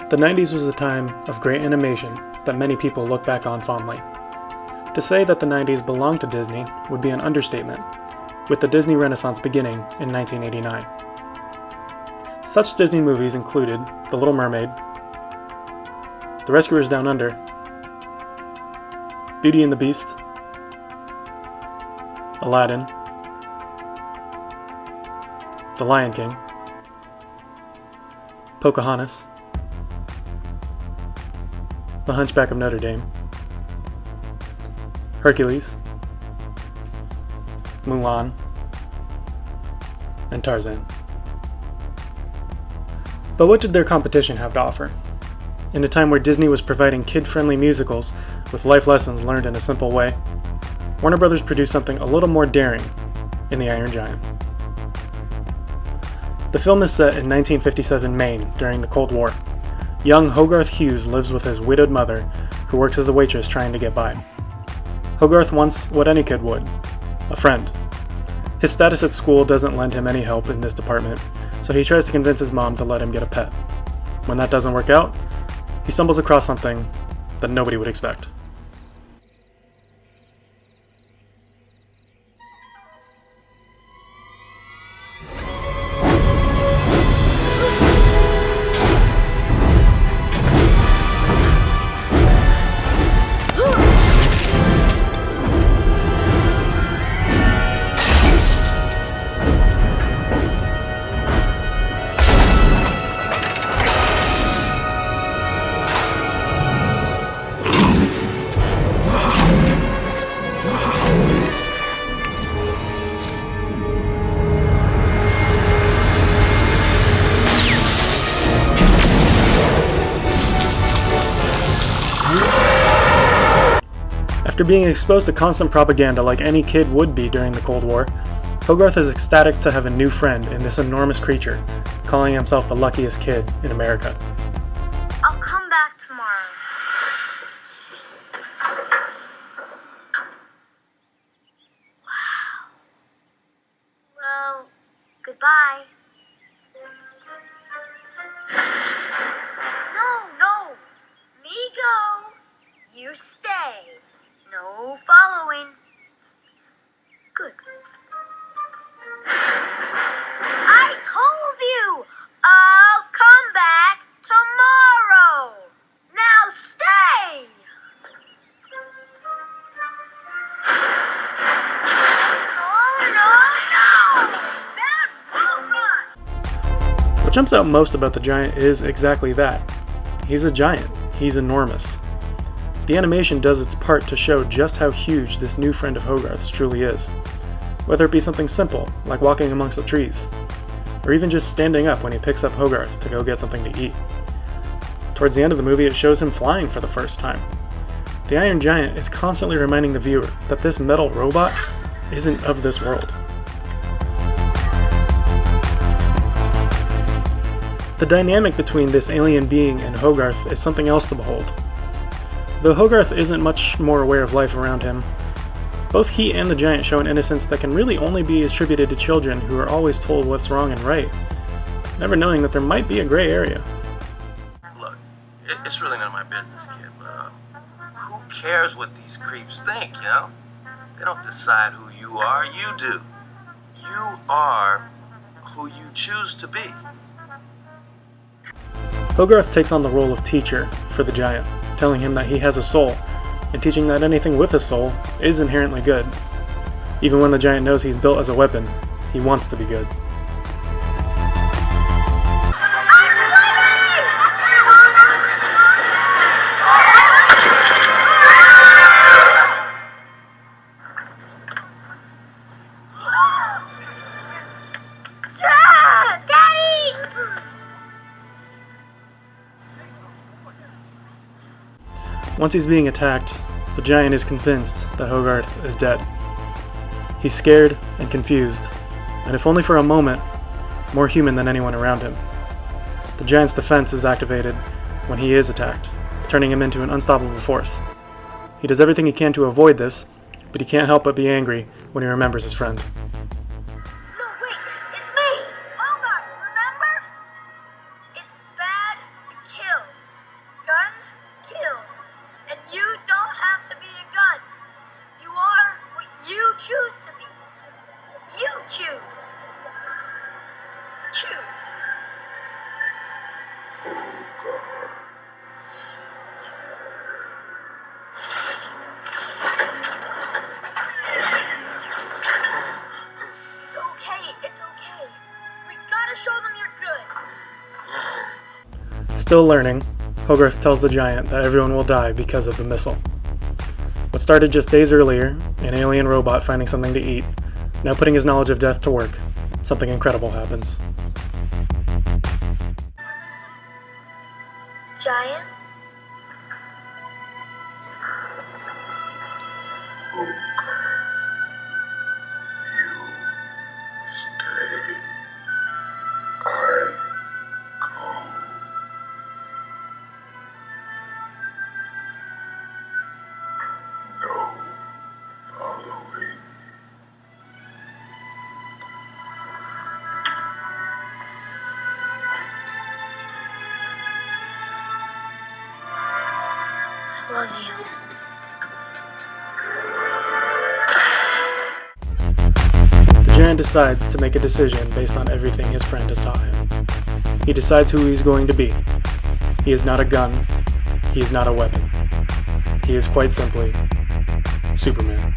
The 90s was a time of great animation that many people look back on fondly. To say that the 90s belonged to Disney would be an understatement, with the Disney Renaissance beginning in 1989. Such Disney movies included The Little Mermaid, The Rescuers Down Under, Beauty and the Beast, Aladdin, The Lion King, Pocahontas, The Hunchback of Notre Dame, Hercules, Mulan, and Tarzan. But what did their competition have to offer? In a time where Disney was providing kid-friendly musicals with life lessons learned in a simple way, Warner Brothers produced something a little more daring in The Iron Giant. The film is set in 1957 Maine during the Cold War. Young Hogarth Hughes lives with his widowed mother, who works as a waitress trying to get by. Hogarth wants what any kid would, a friend. His status at school doesn't lend him any help in this department, so he tries to convince his mom to let him get a pet. When that doesn't work out, he stumbles across something that nobody would expect. After being exposed to constant propaganda like any kid would be during the Cold War, Hogarth is ecstatic to have a new friend in this enormous creature, calling himself the luckiest kid in America. I'll come back tomorrow. Wow. Well, goodbye. No. Me go. You stay. No following. Good. I told you! I'll come back tomorrow! Now stay! No! That robot! What jumps out most about the giant is exactly that. He's a giant. He's enormous. The animation does its part to show just how huge this new friend of Hogarth's truly is, whether it be something simple, like walking amongst the trees, or even just standing up when he picks up Hogarth to go get something to eat. Towards the end of the movie, it shows him flying for the first time. The Iron Giant is constantly reminding the viewer that this metal robot isn't of this world. The dynamic between this alien being and Hogarth is something else to behold. Though Hogarth isn't much more aware of life around him, both he and the giant show an innocence that can really only be attributed to children who are always told what's wrong and right, never knowing that there might be a gray area. Look, it's really none of my business, kid, but who cares what these creeps think, you know? They don't decide who you are, you do. You are who you choose to be. Hogarth takes on the role of teacher for the giant, telling him that he has a soul, and teaching that anything with a soul is inherently good. Even when the giant knows he's built as a weapon, he wants to be good. Once he's being attacked, the giant is convinced that Hogarth is dead. He's scared and confused, and if only for a moment, more human than anyone around him. The giant's defense is activated when he is attacked, turning him into an unstoppable force. He does everything he can to avoid this, but he can't help but be angry when he remembers his friend. No, wait! Still learning, Hogarth tells the giant that everyone will die because of the missile. What started just days earlier, an alien robot finding something to eat, now putting his knowledge of death to work, something incredible happens. Giant? Stay. I go. No following. I love you. The giant decides to make a decision based on everything his friend has taught him. He decides who he's going to be. He is not a gun. He is not a weapon. He is quite simply Superman.